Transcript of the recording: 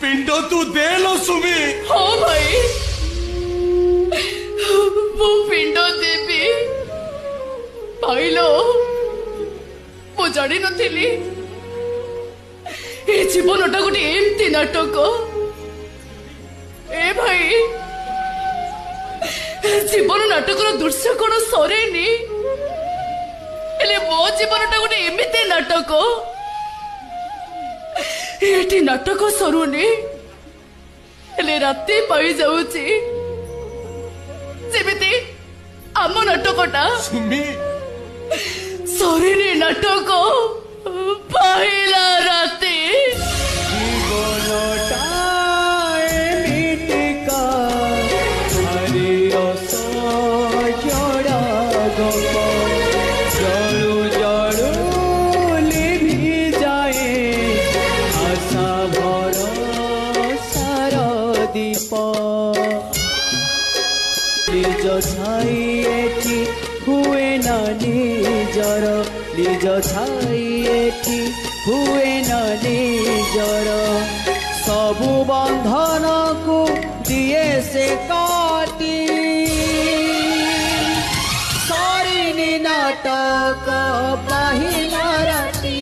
पिंड तू दे लो सुमी। हाँ भाई वो पिंड देवी पाइलो मु जानी नथिली ए जीवनटा गोटे एमती नाटक ए भाई जीवन नाटक दृश्य कौन सरेनी हेले मो जीवनटा गोटे एमती नाटक ये नाटक सरुनी हेले राति पाई जाऊची जेमिति आम नाटकटा सुमी सरेनी नाटक पाइला राति निज छाई हुए न निजर निज छाई हुए न निजर सबु बंधन को दिए से काटी सरिनी नाटक।